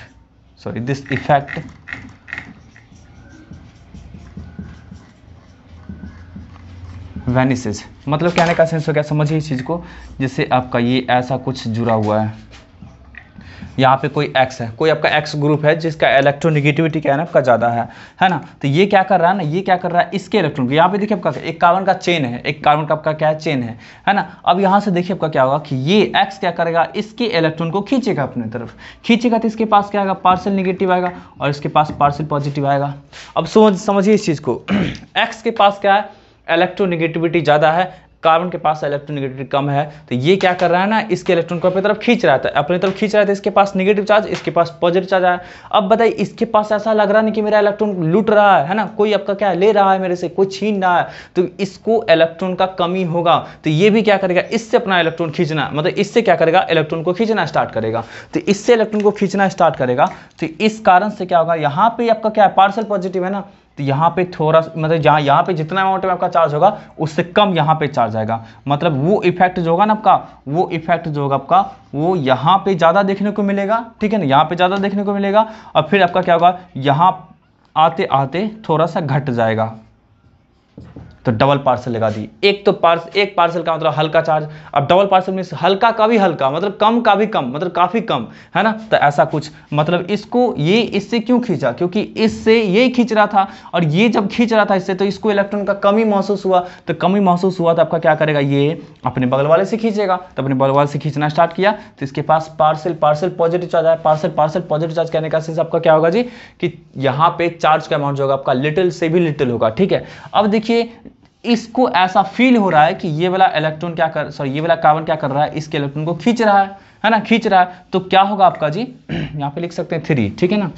Speaker 1: vanishes। मतलब कहने का सेंस हो गया, समझिए इस चीज को, जैसे आपका ये ऐसा कुछ जुड़ा हुआ है, यहाँ पे कोई X है, कोई आपका X ग्रुप है जिसका इलेक्ट्रोनेगेटिविटी क्या है ना आपका ज़्यादा है ना। तो ये क्या कर रहा है ना, ये क्या कर रहा है, इसके इलेक्ट्रॉन को, यहाँ पे देखिए आपका एक कार्बन का चेन है, एक कार्बन का आपका क्या है, चेन है ना। अब यहाँ से देखिए आपका क्या होगा कि ये X क्या करेगा, इसके इलेक्ट्रॉन को खींचेगा अपने तरफ, खींचेगा तो इसके पास क्या आएगा, पार्शियल नेगेटिव आएगा और इसके पास पार्शियल पॉजिटिव आएगा। अब समझिए इस चीज़ को, X के पास क्या है, इलेक्ट्रोनेगेटिविटी ज़्यादा है, कार्बन के पास इलेक्ट्रोनेगेटिविटी कम है, तो ये क्या कर रहा है ना, इसके इलेक्ट्रॉन को अपनी तरफ खींच रहा था, अपनी तरफ खींच रहा था, इसके पास नेगेटिव चार्ज, इसके पास पॉजिटिव चार्ज आया। अब बताइए, इसके पास ऐसा लग रहा नहीं कि मेरा इलेक्ट्रॉन लूट रहा है ना, कोई आपका क्या ले रहा है मेरे से, कोई छीन रहा है, तो इसको इलेक्ट्रॉन का कमी होगा, तो ये भी क्या करेगा, इससे अपना इलेक्ट्रॉन खींचना, मतलब इससे क्या करेगा, इलेक्ट्रॉन को खींचना स्टार्ट करेगा। तो इससे इलेक्ट्रॉन को खींचना स्टार्ट करेगा, तो इस कारण से क्या होगा, यहाँ पे आपका क्या है, पार्शियल पॉजिटिव है ना, तो यहाँ पे थोड़ा मतलब यहाँ पे जितना अमाउंट में आपका चार्ज होगा उससे कम यहाँ पे चार्ज आएगा, मतलब वो इफेक्ट जो होगा ना आपका, वो इफेक्ट जो होगा आपका वो यहाँ पे ज़्यादा देखने को मिलेगा, ठीक है ना, यहाँ पे ज़्यादा देखने को मिलेगा, और फिर आपका क्या होगा, यहाँ आते आते थोड़ा सा घट जाएगा, तो डबल पार्सल लगा दी। एक पार्सल का मतलब हल्का चार्ज, अब डबल पार्सल में हल्का का भी हल्का मतलब कम का भी कम, मतलब काफी कम, है ना। तो ऐसा कुछ, मतलब इसको ये इससे क्यों खींचा, क्योंकि इससे ये खींच रहा था, और ये जब खींच रहा था इससे, तो इसको इलेक्ट्रॉन का कमी महसूस हुआ, तो कमी महसूस हुआ तो आपका क्या करेगा, ये अपने बगल वाले से खींचेगा, तो अपने बगल वाले से खींचना स्टार्ट किया, तो इसके पास पार्सल पॉजिटिव चार्ज आया, पार्सल पॉजिटिव चार्ज कहने का सेंस आपका क्या होगा जी, कि यहाँ पे चार्ज का अमाउंट जो होगा आपका लिटिल से भी लिटिल होगा, ठीक है। अब देखिए, इसको ऐसा फील हो रहा है कि ये वाला इलेक्ट्रॉन ये वाला कार्बन क्या कर रहा है, इसके इलेक्ट्रॉन को खींच रहा है ना, खींच रहा है, तो क्या होगा आपका जी, यहाँ पे लिख सकते हैं 3, ठीक है ना।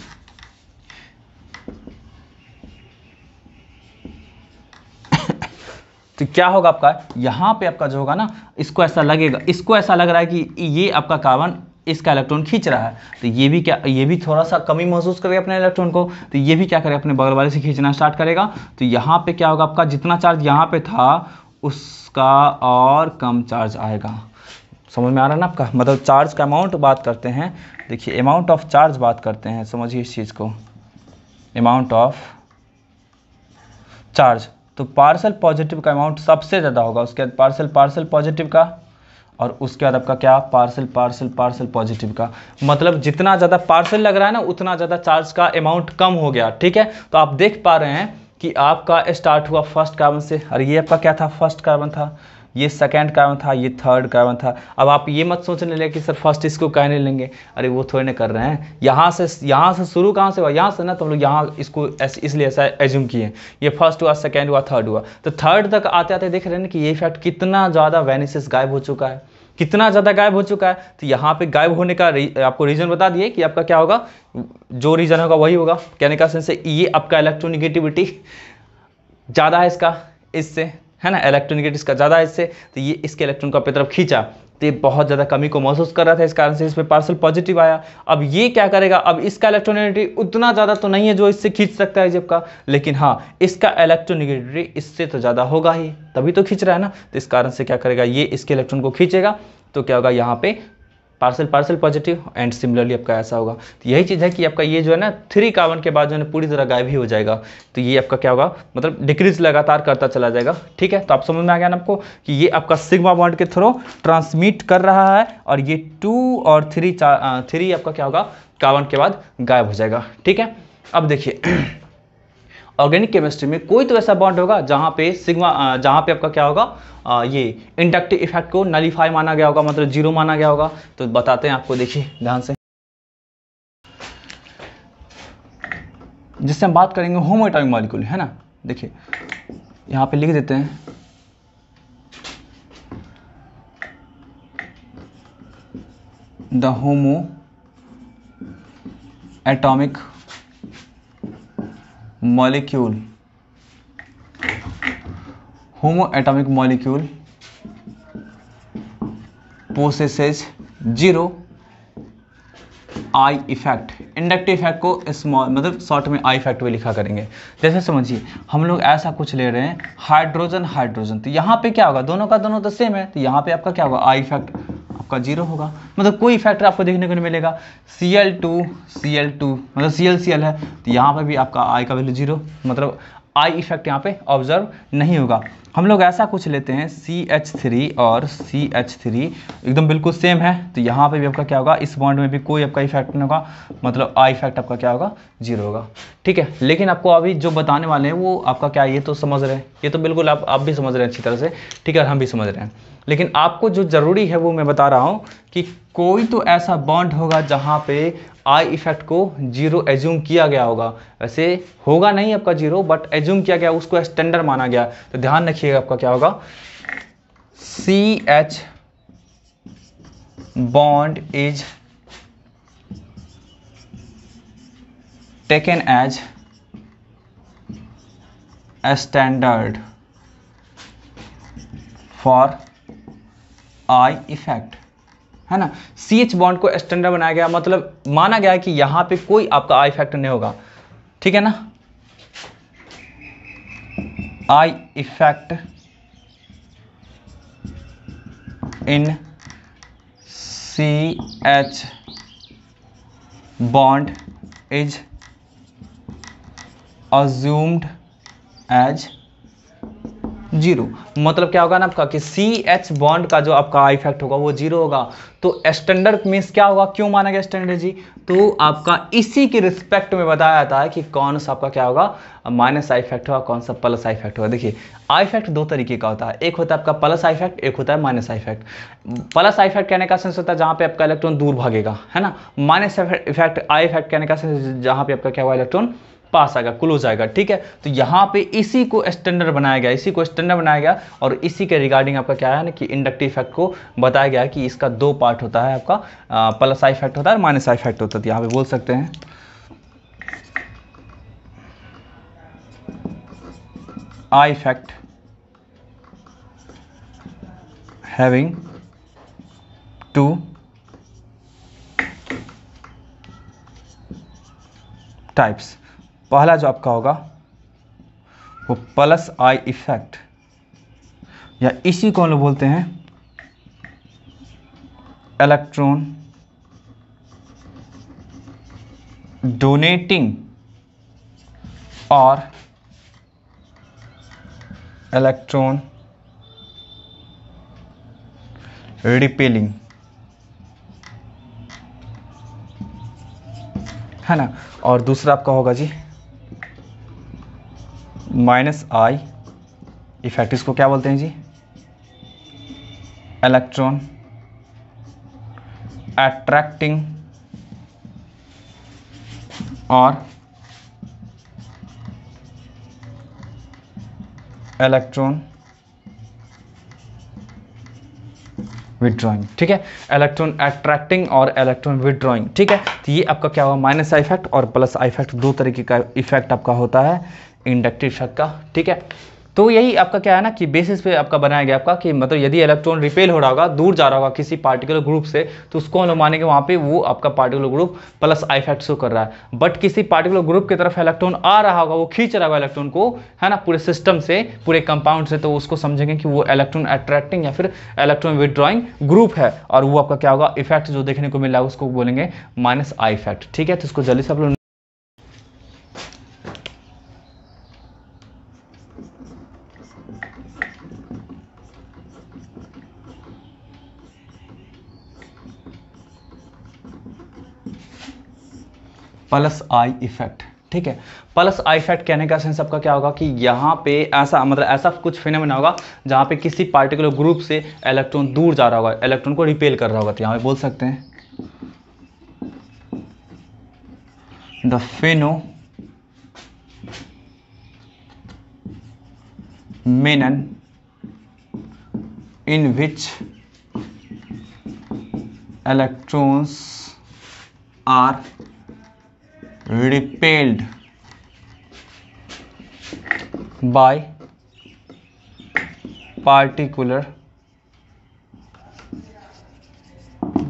Speaker 1: तो क्या होगा आपका, यहाँ पे आपका जो होगा ना, इसको ऐसा लगेगा, इसको ऐसा लग रहा है कि ये आपका कार्बन इसका इलेक्ट्रॉन खींच रहा है, तो ये भी थोड़ा सा कमी महसूस करेगा अपने इलेक्ट्रॉन को, तो ये भी क्या करेगा, अपने बगल वाले से खींचना स्टार्ट करेगा, तो यहाँ पे क्या होगा आपका, जितना चार्ज यहाँ पे था उसका और कम चार्ज आएगा। समझ में आ रहा है ना आपका, मतलब चार्ज का अमाउंट बात करते हैं, देखिए अमाउंट ऑफ चार्ज बात करते हैं, समझिए इस चीज़ को, अमाउंट ऑफ चार्ज, तो पार्शियल पॉजिटिव का अमाउंट सबसे ज़्यादा होगा, उसके बाद पार्शियल पॉजिटिव का, और उसके बाद आपका क्या, पार्शियल पॉजिटिव का, मतलब जितना ज़्यादा पार्शियल लग रहा है ना, उतना ज़्यादा चार्ज का अमाउंट कम हो गया, ठीक है। तो आप देख पा रहे हैं कि आपका स्टार्ट हुआ फर्स्ट कार्बन से, और ये आपका क्या था, फर्स्ट कार्बन था, ये सेकंड कार्बन था, ये थर्ड कार्बन था। अब आप ये मत सोचने लगे कि सर फर्स्ट इसको कहने लेंगे, अरे वो थोड़े ना कर रहे हैं, यहाँ से शुरू कहाँ से हुआ, यहाँ से ना, तो हम लोग यहाँ इसको इसलिए ऐसा एज्यूम किए, ये फर्स्ट हुआ, सेकंड हुआ, थर्ड हुआ, तो थर्ड तक आते आते देख रहे हैं कि ये इफेक्ट कितना ज़्यादा वेनिसेस गायब हो चुका है, कितना ज़्यादा गायब हो चुका है। तो यहाँ पे गायब होने का आपको रीजन बता दिए कि आपका क्या होगा, जो रीजन होगा वही होगा, कहने का सेंस है ये आपका इलेक्ट्रोनेगेटिविटी ज़्यादा है इससे, है ना, इलेक्ट्रोनेगेटिव का ज़्यादा है इससे, तो ये इसके इलेक्ट्रॉन को अपनी तरफ खींचा, तो ये बहुत ज़्यादा कमी को महसूस कर रहा था, इस कारण से इस पर पार्शियल पॉजिटिव आया। अब ये क्या करेगा, अब इसका इलेक्ट्रोनेगेटिविटी उतना ज़्यादा तो नहीं है जो इससे खींच सकता है जब का, लेकिन हाँ इसका इलेक्ट्रोनेगेटिविटी इससे तो ज़्यादा होगा ही, तभी तो खींच रहा है ना, तो इस कारण से क्या करेगा, ये इसके इलेक्ट्रॉन को खींचेगा, तो क्या होगा यहाँ पे पार्शियल पॉजिटिव, एंड सिमिलरली आपका ऐसा होगा। तो यही चीज़ है कि आपका ये जो है ना 3 कार्बन के बाद जो है पूरी तरह गायब ही हो जाएगा, तो ये आपका क्या होगा, मतलब डिक्रीज लगातार करता चला जाएगा, ठीक है। तो आप समझ में आ गया ना आपको कि ये आपका सिग्मा बॉन्ड के थ्रू ट्रांसमिट कर रहा है, और ये 2 और 3 आपका क्या होगा, कार्बन के बाद गायब हो जाएगा, ठीक है। अब देखिए ऑर्गेनिक केमिस्ट्री में कोई तो ऐसा बॉन्ड होगा जहाँ पे आपका क्या होगा, ये इंडक्टिव इफेक्ट को नलीफाई माना गया होगा, मतलब 0 माना गया होगा। तो बताते हैं आपको, देखिए ध्यान से, जिससे हम बात करेंगे होमो एटॉमिक मॉलिक्यूल, है ना। देखिए यहाँ पे लिख देते हैं the homo atomic molecule, homo atomic molecule possesses zero I effect. Inductive effect को स्मॉल मतलब शॉर्ट में आई इफेक्ट में लिखा करेंगे। जैसे समझिए हम लोग ऐसा कुछ ले रहे हैं हाइड्रोजन हाइड्रोजन, तो यहाँ पे क्या होगा, दोनों का दोनों तो सेम है, तो यहाँ पे आपका क्या होगा, आई इफेक्ट आपका जीरो होगा, मतलब कोई इफेक्ट आपको देखने को नहीं मिलेगा। Cl2 मतलब Cl है, तो यहाँ पे भी आपका आई का वैल्यू जीरो, मतलब आई इफेक्ट यहाँ पे ऑब्जर्व नहीं होगा। हम लोग ऐसा कुछ लेते हैं CH3 और CH3 एकदम बिल्कुल सेम है, तो यहाँ पे भी आपका क्या होगा, इस बॉन्ड में भी कोई आपका इफेक्ट नहीं होगा, मतलब आई इफेक्ट आपका क्या होगा, जीरो होगा। ठीक है, लेकिन आपको अभी जो बताने वाले हैं वो आपका क्या, ये तो समझ रहे हैं, ये तो बिल्कुल आप भी समझ रहे हैं अच्छी तरह से, ठीक है, हम भी समझ रहे हैं। लेकिन आपको जो ज़रूरी है वो मैं बता रहा हूँ कि कोई तो ऐसा बॉन्ड होगा जहाँ पे आई इफेक्ट को जीरो एज्यूम किया गया होगा। वैसे होगा नहीं आपका जीरो, बट एज्यूम किया गया, उसको स्टैंडर्ड माना गया। तो ध्यान रखिएगा आपका क्या होगा, CH bond is taken as a standard for I effect, है ना। CH बॉन्ड को स्टैंडर्ड बनाया गया, मतलब माना गया कि यहां पे कोई आपका आई इफेक्ट नहीं होगा, ठीक है ना। I effect in CH bond is assumed as zero. मतलब क्या होगा ना आपका कि CH बॉन्ड का जो आपका आई इफेक्ट होगा वो जीरो होगा। तो स्टैंडर्ड मीन्स क्या होगा, क्यों माना गया स्टैंडर्ड जी, तो आपका इसी के रिस्पेक्ट में बताया जाता है कि कौन सा आपका क्या होगा, माइनस आई इफेक्ट होगा, कौन सा प्लस आई इफेक्ट होगा। देखिए आई इफेक्ट दो तरीके का होता है, एक होता है आपका प्लस आई इफेक्ट, एक होता है minus I effect. Plus I effect कहने का सेंस होता है जहाँ पे आपका इलेक्ट्रॉन दूर भागेगा, है ना। माइनस इफेक्ट आई इफेक्ट कहने का सेंस जहाँ पे आपका क्या हुआ, इलेक्ट्रॉन पास आएगा, क्लोज आएगा, ठीक है। तो यहाँ पे इसी को स्टैंडर्ड बनाया गया, इसी को स्टैंडर्ड बनाया गया, और इसी के रिगार्डिंग आपका क्या है ना कि इंडक्टिव इफेक्ट को बताया गया कि इसका दो पार्ट होता है, आपका प्लस आई इफेक्ट होता है और माइनस आई इफेक्ट होता है। यहाँ पे बोल सकते हैं I effect having two types. पहला जो आपका होगा वो प्लस आई इफेक्ट, या इसी को हम लोग बोलते हैं इलेक्ट्रॉन डोनेटिंग और इलेक्ट्रॉन रिपेलिंग, है ना। और दूसरा आपका होगा जी माइनस आई इफेक्ट, इसको क्या बोलते हैं जी, इलेक्ट्रॉन अट्रैक्टिंग और इलेक्ट्रॉन विड्रॉइंग, ठीक है। इलेक्ट्रॉन अट्रैक्टिंग और इलेक्ट्रॉन विड्रॉइंग, ठीक है। तो ये आपका क्या होगा, माइनस आई इफेक्ट और प्लस आई इफेक्ट, दो तरीके का इफेक्ट आपका होता है इंडक्टिव इफेक्ट का, ठीक है। तो यही आपका क्या है ना कि बेसिस पे आपका बनाया गया आपका कि मतलब यदि इलेक्ट्रॉन रिपेल हो रहा होगा, दूर जा रहा होगा किसी पार्टिकुलर ग्रुप से, तो उसको हम लोग मानेंगे वहाँ पे वो आपका particular group plus I effect show कर रहा है। बट किसी पार्टिकुलर ग्रुप की तरफ इलेक्ट्रॉन आ रहा होगा, वो खींच रहा होगा इलेक्ट्रॉन को, है ना, पूरे सिस्टम से, पूरे कंपाउंड से, तो उसको समझेंगे कि वो इलेक्ट्रॉन अट्रैक्टिंग या फिर इलेक्ट्रॉन विड्रॉइंग ग्रुप है, और वो आपका क्या होगा, इफेक्ट जो देखने को मिल रहा है उसको बोलेंगे माइनस आई इफेक्ट, ठीक है। तो इसको जल्दी से आप लोग प्लस आई इफेक्ट, ठीक है। प्लस आई इफेक्ट कहने का सेंस आपका क्या होगा कि यहाँ पे ऐसा मतलब ऐसा कुछ फिनोमेना होगा जहाँ पे किसी पार्टिकुलर ग्रुप से इलेक्ट्रॉन दूर जा रहा होगा, इलेक्ट्रॉन को रिपेल कर रहा होगा। तो यहाँ पे बोल सकते हैं the phenomena phenomenon in which electrons are repelled by particular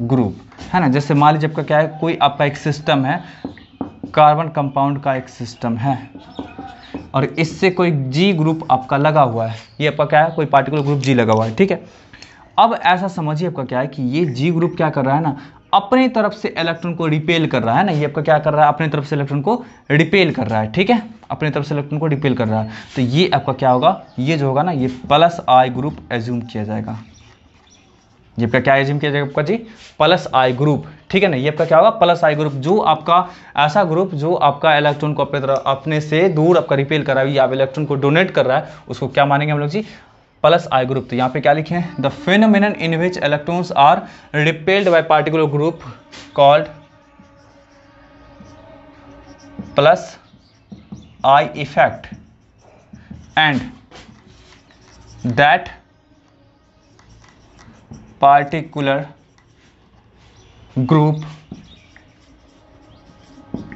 Speaker 1: group, है ना। जैसे मान लीजिए आपका क्या है, कोई आपका एक सिस्टम है, कार्बन कंपाउंड का एक सिस्टम है और इससे कोई जी ग्रुप आपका लगा हुआ है, ये आपका क्या है, कोई पार्टिकुलर ग्रुप जी लगा हुआ है, ठीक है। अब ऐसा समझिए आपका क्या है कि ये जी ग्रुप क्या कर रहा है ना, अपनी तरफ से इलेक्ट्रॉन को रिपेल कर रहा है ना, ये आपका क्या कर रहा है, अपनी तरफ से इलेक्ट्रॉन को रिपेल कर रहा है, ठीक है, अपनी तरफ से इलेक्ट्रॉन को रिपेल कर रहा है। तो ये आपका क्या होगा, ये जो होगा ना, ये प्लस आई ग्रुप एज्यूम किया जाएगा। ये आपका क्या एज्यूम किया जाएगा आपका जी, प्लस आई ग्रुप, ठीक है ना। ये आपका क्या होगा, प्लस आई ग्रुप, जो आपका ऐसा ग्रुप जो आपका इलेक्ट्रॉन को अपने से दूर आपका रिपेल कर रहा है या इलेक्ट्रॉन को डोनेट कर रहा है, उसको क्या मानेंगे हम लोग जी, प्लस आई ग्रुप। तो यहाँ पे क्या लिखे हैं, the phenomenon in which electrons are repelled by particular group called plus I effect and that particular group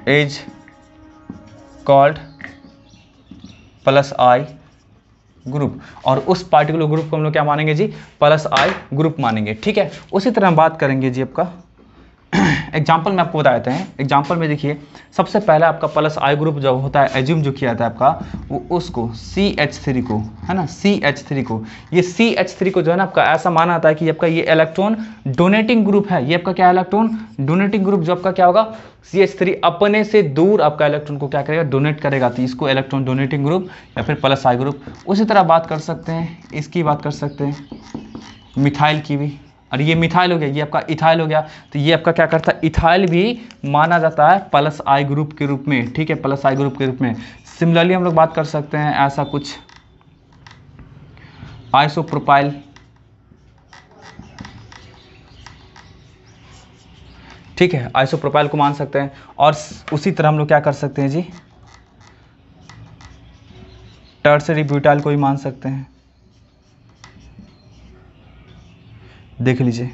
Speaker 1: is called plus I group. और उस पार्टिकुलर ग्रुप को हम लोग क्या मानेंगे जी, प्लस आई ग्रुप मानेंगे, ठीक है। उसी तरह हम बात करेंगे जी आपका एग्जाम्पल में आपको बता देते हैं। एग्जाम्पल में देखिए, सबसे पहला आपका प्लस आई ग्रुप जो होता है एज्यूम जो किया जाता है आपका, वो उसको CH3 को, है ना, CH3 को, ये CH3 को जो है ना आपका ऐसा माना जाता है कि आपका ये इलेक्ट्रॉन डोनेटिंग ग्रुप है। ये आपका क्या इलेक्ट्रॉन डोनेटिंग ग्रुप, जो आपका क्या होगा, CH3 अपने से दूर आपका इलेक्ट्रॉन को क्या करेगा, डोनेट करेगा, तो इसको इलेक्ट्रॉन डोनेटिंग ग्रुप या फिर प्लस आई ग्रुप। उसी तरह बात कर सकते हैं, इसकी बात कर सकते हैं, मिथाइल की भी, और ये मिथाइल हो गया, ये आपका इथाइल हो गया, तो ये आपका क्या करता है, इथाइल भी माना जाता है प्लस आई ग्रुप के रूप में, ठीक है, प्लस आई ग्रुप के रूप में। सिमिलरली हम लोग बात कर सकते हैं ऐसा कुछ, आइसोप्रोपाइल, ठीक है, आइसोप्रोपाइल को मान सकते हैं। और उसी तरह हम लोग क्या कर सकते हैं जी, टर्सरी ब्यूटाइल को भी मान सकते हैं, देख लीजिए,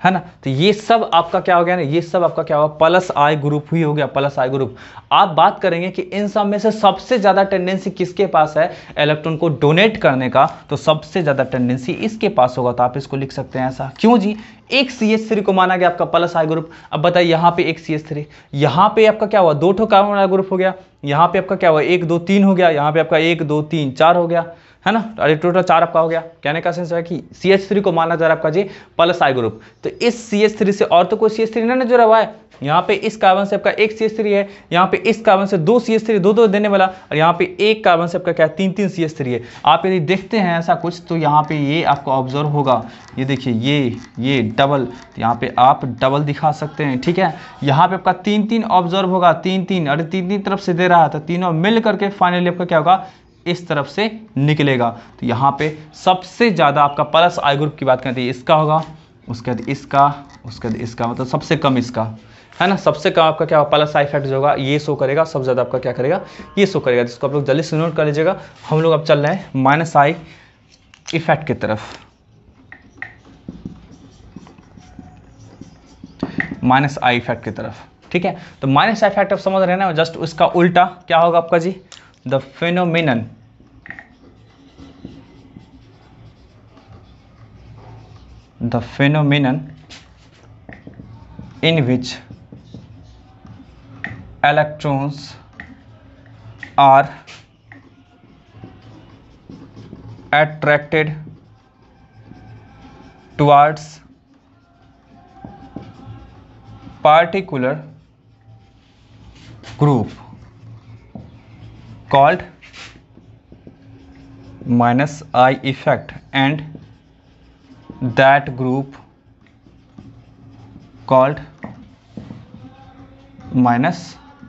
Speaker 1: है ना। तो ये सब आपका क्या हो गया ना, ये सब आपका क्या होगा, प्लस आई ग्रुप ही हो गया, प्लस आई ग्रुप। आप बात करेंगे कि इन सब में से सबसे ज्यादा टेंडेंसी किसके पास है इलेक्ट्रॉन को डोनेट करने का, तो सबसे ज्यादा टेंडेंसी इसके पास होगा। तो आप इसको लिख सकते हैं ऐसा, क्यों जी, एक CH3 को माना गया आपका प्लस आई ग्रुप। अब बताइए, यहाँ पे एक CH3, यहाँ पे आपका क्या हुआ, 2 ठो कार्बन वाला ग्रुप हो गया, यहाँ पे आपका क्या हुआ, 1 2 3 हो गया, यहाँ पे आपका 1 2 3 4 हो गया, है ना। अरे टोटल 4 आपका हो गया। कहने का सेंस है कि CH3 को माना जा रहा है आपका जी प्लस आई ग्रुप। तो इस CH3 से और तो कोई CH3 ना जुड़ा हुआ है, यहाँ पे इस कार्बन से आपका एक CH3 है, यहाँ पे इस कार्बन से 2 CH3, 2 देने वाला, और यहाँ पे एक कार्बन से आपका क्या 3 CH3 है। आप यदि देखते हैं ऐसा कुछ, तो यहाँ पे ये आपको ऑब्जर्व होगा, ये देखिए, ये डबल, तो यहाँ पे आप डबल दिखा सकते हैं, ठीक है। यहाँ पे आपका 3 ऑब्जर्व होगा, 3 अरे 3 तरफ से दे रहा था, तीनों मिल करके फाइनली आपका क्या होगा, इस तरफ से निकलेगा। तो यहाँ पे सबसे ज्यादा आपका प्लस आई ग्रुप की बात करते हैं, इसका होगा, उसके बाद इसका, उसके बाद इसका, मतलब सबसे कम इसका, है ना। सबसे कम आपका क्या होगा, प्लस आई इफेक्ट जो होगा ये शो करेगा, सबसे ज्यादा आपका क्या करेगा, ये शो करेगा। जिसको आप लोग जल्दी से नोट कर लीजिएगा। हम लोग अब चल रहे हैं माइनस आई इफेक्ट की तरफ, माइनस आई इफेक्ट की तरफ, ठीक है। तो माइनस आई इफेक्ट आप समझ रहे हैं ना, जस्ट उसका उल्टा क्या होगा आपका जी, the phenomenon in which electrons are attracted towards particular group called minus I effect and that group called minus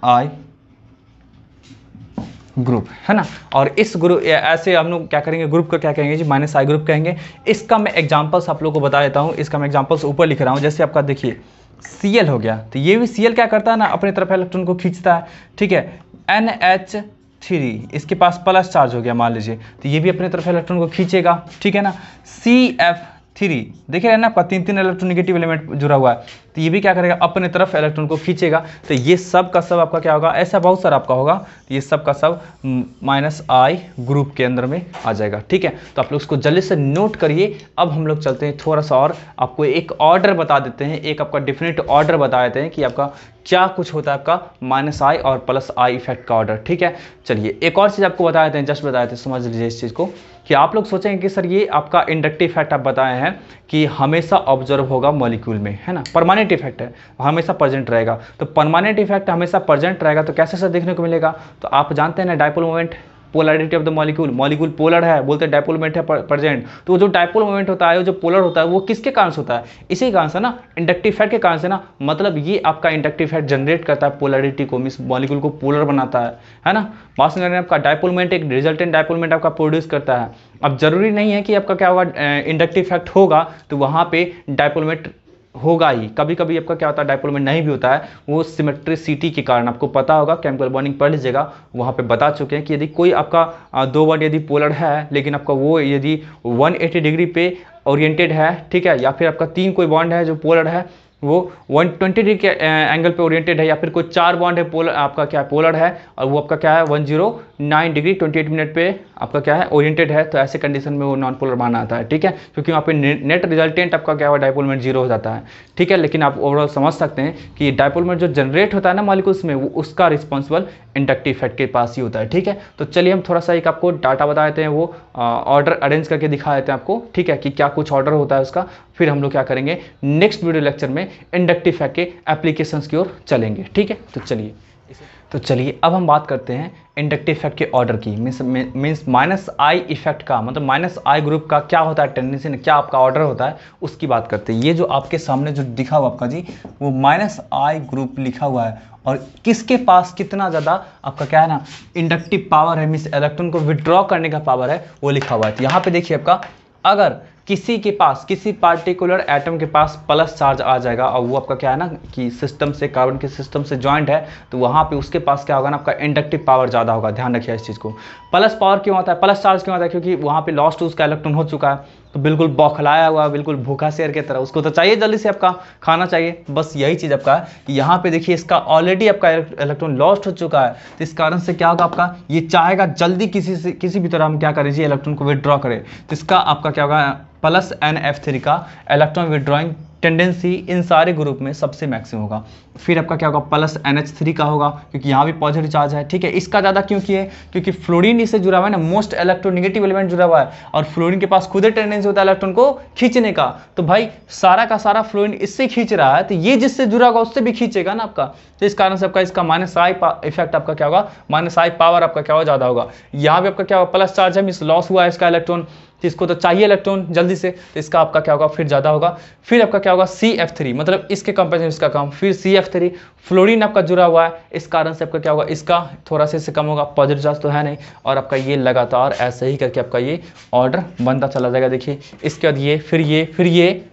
Speaker 1: I group, है ना। और इस ग्रुप ऐसे हम लोग क्या करेंगे, ग्रुप का क्या कहेंगे जी, माइनस आई ग्रुप कहेंगे। इसका मैं एग्जांपल्स आप लोगों को बता देता हूँ। इसका मैं एग्जांपल्स ऊपर लिख रहा हूँ। जैसे आपका देखिए Cl हो गया, तो ये भी Cl क्या करता है ना, अपनी तरफ इलेक्ट्रॉन को खींचता है, ठीक है। NH 3 इसके पास प्लस चार्ज हो गया मान लीजिए, तो ये भी अपने तरफ इलेक्ट्रॉन को खींचेगा, ठीक है ना। CF3 देखिए ना आपका 3 इलेक्ट्रॉन नेगेटिव एलिमेंट जुड़ा हुआ है, तो ये भी क्या करेगा अपने तरफ इलेक्ट्रॉन को खींचेगा। तो ये सब का सब आपका क्या होगा, ऐसा बहुत सारा आपका होगा, तो ये सब का सब -I ग्रुप के अंदर में आ जाएगा, ठीक है। तो आप लोग उसको जल्दी से नोट करिए। अब हम लोग चलते हैं थोड़ा सा और आपको एक ऑर्डर बता देते हैं, एक आपका डिफिनेट ऑर्डर बता देते हैं कि आपका क्या कुछ होता है आपका -I और +I इफेक्ट का ऑर्डर, ठीक है। चलिए एक और चीज़ आपको बता देते हैं, जस्ट बता देते हैं, समझ लीजिए इस चीज़ को कि आप लोग सोचेंगे कि सर ये आपका इंडक्टिव इफेक्ट आप बताए हैं कि हमेशा ऑब्जर्व होगा मॉलिक्यूल में, है ना, परमानेंट इफेक्ट है, हमेशा प्रेजेंट रहेगा। तो परमानेंट इफेक्ट हमेशा प्रेजेंट रहेगा तो कैसे सर देखने को मिलेगा, तो आप जानते हैं ना dipole moment, polarity of the molecule, molecule polar है, बोलते हैं डायपोल मोमेंट है प्रेजेंट। तो जो डायपोल मोमेंट होता है, जो पोलर होता है, वो किसके कारण से होता है, इसी कारण से ना, इंडक्टिव इफेक्ट के कारण से ना। मतलब ये आपका इंडक्टिव इफेक्ट जनरेट करता है पोलैरिटी को, मींस मॉलिक्यूल को पोलर बनाता है ना। मास में आपका डायपोल मोमेंट एक रिजल्टेंट डायपोल मोमेंट आपका प्रोड्यूस करता है। अब जरूरी नहीं है कि आपका क्या होगा इंडक्टिव इफेक्ट होगा तो वहाँ पे डायपोल मोमेंट होगा ही, कभी कभी आपका क्या होता है डायपोल मोमेंट नहीं भी होता है, वो सिमेट्रिसिटी के कारण। आपको पता होगा, केमिकल बॉन्डिंग पढ़ लीजिएगा, वहाँ पे बता चुके हैं कि यदि कोई आपका 2 बॉन्ड यदि पोलर है लेकिन आपका वो यदि 180 डिग्री पे ओरिएंटेड है, ठीक है, या फिर आपका 3 कोई बॉन्ड है जो पोलर है वो 120 डिग्री के एंगल पे ओरिएंटेड है, या फिर कोई 4 बॉन्ड है पोलर आपका क्या पोलर है और वो आपका क्या है 109 डिग्री 28 मिनट पे आपका क्या है ओरिएंटेड है, तो ऐसे कंडीशन में वो नॉन पोलर माना आता है, ठीक है, क्योंकि वहाँ पे नेट रिजल्टेंट आपका क्या हुआ डायपोल मोमेंट 0 हो जाता है, ठीक है। लेकिन आप ओवरऑल समझ सकते हैं कि डायपोल मोमेंट जो जनरेट होता है ना मॉलिक्यूल्स में, वो उसका रिस्पॉन्सिबल इंडक्टिव इफेक्ट के पास ही होता है, ठीक है। तो चलिए हम थोड़ा सा एक आपको डाटा बता देते हैं, वो ऑर्डर अरेंज करके दिखा देते हैं आपको, ठीक है, कि क्या कुछ ऑर्डर होता है उसका। फिर हम लोग क्या करेंगे नेक्स्ट वीडियो लेक्चर में इंडक्टिव इफेक्ट के एप्लीकेशंस की ओर चलेंगे, ठीक है। तो चलिए अब हम बात करते हैं इंडक्टिव इफेक्ट के ऑर्डर की, मीन्स -I इफेक्ट का, मतलब -I ग्रुप का क्या होता है टेंडेंसी, क्या आपका ऑर्डर होता है उसकी बात करते हैं। ये जो आपके सामने जो दिखा हुआ आपका जी, वो -I ग्रुप लिखा हुआ है, और किसके पास कितना ज़्यादा आपका क्या है ना इंडक्टिव पावर है, मीन्स इलेक्ट्रॉन को विड्रॉ करने का पावर है, वो लिखा हुआ है। तो यहाँ पे देखिए आपका अगर किसी के पास किसी पार्टिकुलर एटम के पास प्लस चार्ज आ जाएगा और वो आपका क्या है ना कि सिस्टम से कार्बन के सिस्टम से जॉइंट है, तो वहाँ पे उसके पास क्या होगा ना आपका इंडक्टिव पावर ज़्यादा होगा। ध्यान रखिए इस चीज़ को। प्लस पावर क्यों आता है, प्लस चार्ज क्यों आता है, क्योंकि वहाँ पे लॉस्ट उसका इलेक्ट्रॉन हो चुका है, तो बिल्कुल बौखलाया हुआ, बिल्कुल भूखा शेर की तरह, उसको तो चाहिए जल्दी से आपका खाना चाहिए, बस यही चीज़ आपका है कि यहाँ पे देखिए इसका ऑलरेडी आपका इलेक्ट्रॉन लॉस्ट हो चुका है, तो इस कारण से क्या होगा आपका ये चाहेगा जल्दी किसी भी तरह हम क्या करें इलेक्ट्रॉन को विड्रॉ करें, तो इसका आपका क्या होगा +NF3 का इलेक्ट्रॉन विड्रॉइंग टेंडेंसी इन सारे ग्रुप में सबसे मैक्सिमम होगा। फिर आपका क्या होगा +NH3 का होगा, क्योंकि यहाँ भी पॉजिटिव चार्ज है, ठीक है। इसका ज़्यादा क्यों किए, क्योंकि फ्लोरीन इससे जुड़ा हुआ है ना, मोस्ट इलेक्ट्रोनेगेटिव एलिमेंट जुड़ा हुआ है, और फ्लोरीन के पास खुद ही टेंडेंसी होता है इलेक्ट्रॉन को खींचने का, तो भाई सारा का सारा फ्लोरीन इससे खींच रहा है, तो ये जिससे जुड़ा होगा उससे भी खींचेगा ना आपका, तो इस कारण से आपका इसका -I इफेक्ट आपका क्या होगा, -I पावर आपका क्या होगा ज़्यादा होगा। यहाँ भी आपका क्या होगा प्लस चार्ज है, मीन्स लॉस हुआ है इसका इलेक्ट्रॉन, इसको तो चाहिए इलेक्ट्रॉन जल्दी से, तो इसका आपका क्या होगा फिर ज़्यादा होगा। फिर आपका क्या होगा CF3, मतलब इसके कंपेरिजन इसका कम, फिर CF3 फ्लोरीन आपका जुड़ा हुआ है, इस कारण से आपका क्या होगा इसका थोड़ा सा इससे कम होगा, पॉजिटिव चार्ज तो है नहीं, और आपका ये लगातार ऐसे ही करके आपका ये ऑर्डर बनता चला जाएगा। देखिए इसके बाद ये, फिर ये, फिर ये,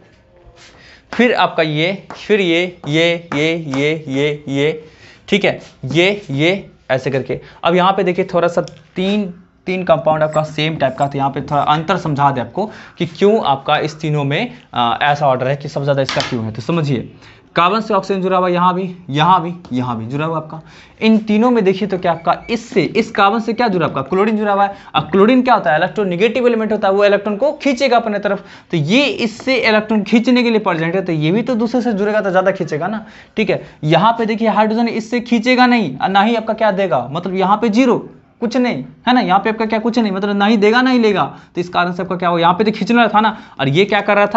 Speaker 1: फिर आपका ये, फिर ये, ठीक है, ये ऐसे करके। अब यहाँ पे देखिए थोड़ा सा तीन कंपाउंड आपका सेम टाइप का, तो यहाँ पे थोड़ा अंतर समझा दे आपको कि क्यों आपका इस तीनों में ऐसा ऑर्डर है कि सबसे ज़्यादा इसका क्यों है। तो समझिए कार्बन से ऑक्सीजन जुड़ा हुआ, यहाँ भी जुड़ा हुआ आपका, इन तीनों में देखिए तो क्या आपका इस कार्बन से क्या जुड़ा आपका क्लोरीन जुड़ा हुआ है, और क्लोरीन क्या होता है इलेक्ट्रोनेगेटिव एलिमेंट होता है, वो इलेक्ट्रॉन को खींचेगा अपने तरफ, तो ये इससे इलेक्ट्रॉन खींचने के लिए प्रेजेंट है, तो ये भी तो दूसरे से जुड़ेगा तो ज़्यादा खींचेगा ना, ठीक है। यहाँ पे देखिए हाइड्रोजन इससे खींचेगा नहीं, ना ही आपका क्या देगा, मतलब यहाँ पे 0 कुछ नहीं है ना, यहाँ पे आपका क्या कुछ नहीं, मतलब ना ही देगा ना ही लेगा, तो इस कारण से आपका क्या हो, यहाँ पे तो खींचना रहा था ना, और ये क्या कर रहा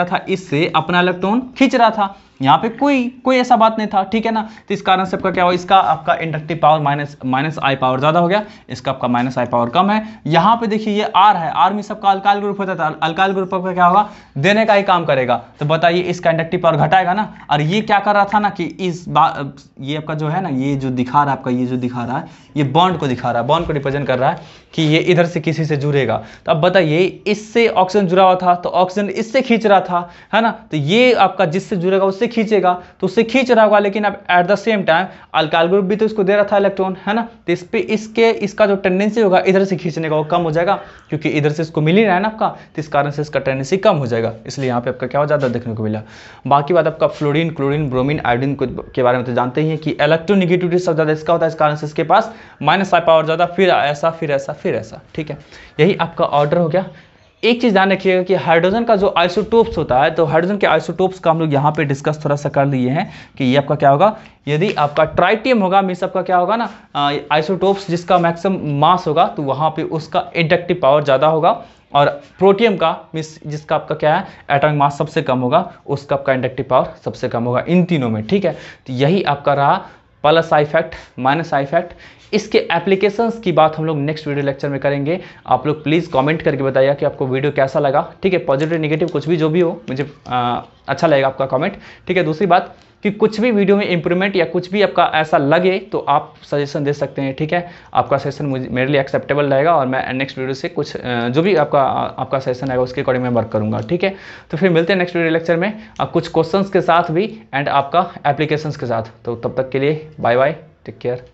Speaker 1: था, इससे अपना इलेक्ट्रॉन खींच रहा था, यहाँ पे कोई ऐसा बात नहीं था, ठीक है ना। तो इस कारण से आपका क्या हुआ, इसका आपका इंडक्टिव पावर -I पावर ज़्यादा हो गया, इसका आपका -I पावर कम है। यहाँ पे देखिए ये R है, R में सबका अल्काइल ग्रुप होता था, अल्काइल ग्रुप का क्या होगा देने का ही काम करेगा, तो बताइए इसका इंडक्टिव पावर घटाएगा ना। और ये क्या कर रहा था ना कि ये आपका जो है ना, ये जो दिखा रहा है आपका, ये जो दिखा रहा है ये बॉन्ड को दिखा रहा है, बॉन्ड को रिप्रेजेंट कर रहा है कि ये इधर से किसी से जुड़ेगा। तो अब बताइए इससे ऑक्सीजन जुड़ा हुआ था तो ऑक्सीजन इससे खींच रहा था, है ना, तो ये आपका जिससे जुड़ेगा उससे खींचेगा, तो उससे खींच रहा होगा, लेकिन अब at the same time alkyl group भी तो इसको दे रहा था इलेक्ट्रॉन, है ना, तो इस पे इसका जो टेंडेंसी होगा इधर से खींचने का वो कम हो जाएगा, क्योंकि इधर से इसको मिल ही रहा है ना आपका, तो इस कारण से इसका टेंडेंसी कम हो जाएगा, इसलिए यहाँ पे आपका क्या हो ज़्यादा देखने को मिला। बाकी बात आपका फ्लोरीन, क्लोरीन, ब्रोमीन, आयोडीन के बारे में तो जानते ही हैं कि इलेक्ट्रोनेगेटिविटी सब ज़्यादा इसका होता है, इस कारण से इसके पास -I पावर ज़्यादा, फिर ऐसा फिर ऐसा फिर ऐसा, ठीक है, यही आपका ऑर्डर हो गया। एक चीज़ ध्यान रखिएगा कि हाइड्रोजन का जो आइसोटोप्स होता है, तो हाइड्रोजन के आइसोटोप्स का हम लोग यहाँ पे डिस्कस थोड़ा सा कर लिए हैं कि ये आपका क्या होगा, यदि आपका ट्राइटियम होगा मीन्स आपका क्या होगा ना, आइसोटोप्स जिसका मैक्सिमम मास होगा तो वहाँ पे उसका इंडक्टिव पावर ज़्यादा होगा, और प्रोटियम का मीन्स जिसका आपका क्या है एटॉमिक मास सबसे कम होगा, उसका आपका इंडक्टिव पावर सबसे कम होगा, इन तीनों में, ठीक है। तो यही आपका रहा +I इफेक्ट, -I इफेक्ट। इसके एप्लीकेशंस की बात हम लोग नेक्स्ट वीडियो लेक्चर में करेंगे। आप लोग प्लीज़ कमेंट करके बताइए कि आपको वीडियो कैसा लगा, ठीक है, पॉजिटिव नेगेटिव कुछ भी जो भी हो, मुझे अच्छा लगेगा आपका कमेंट, ठीक है। दूसरी बात कि कुछ भी वीडियो में इंप्रूवमेंट या कुछ भी आपका ऐसा लगे तो आप सजेशन दे सकते हैं, ठीक है, आपका सजेशन मेरे लिए एक्सेप्टेबल रहेगा और मैं नेक्स्ट वीडियो से कुछ जो भी आपका सजेशन आएगा उसके अकॉर्डिंग मैं वर्क करूंगा, ठीक है। तो फिर मिलते हैं नेक्स्ट वीडियो लेक्चर में कुछ क्वेश्चंस के साथ भी एंड आपका एप्लीकेशंस के साथ। तो तब तक के लिए बाय बाय, टेक केयर।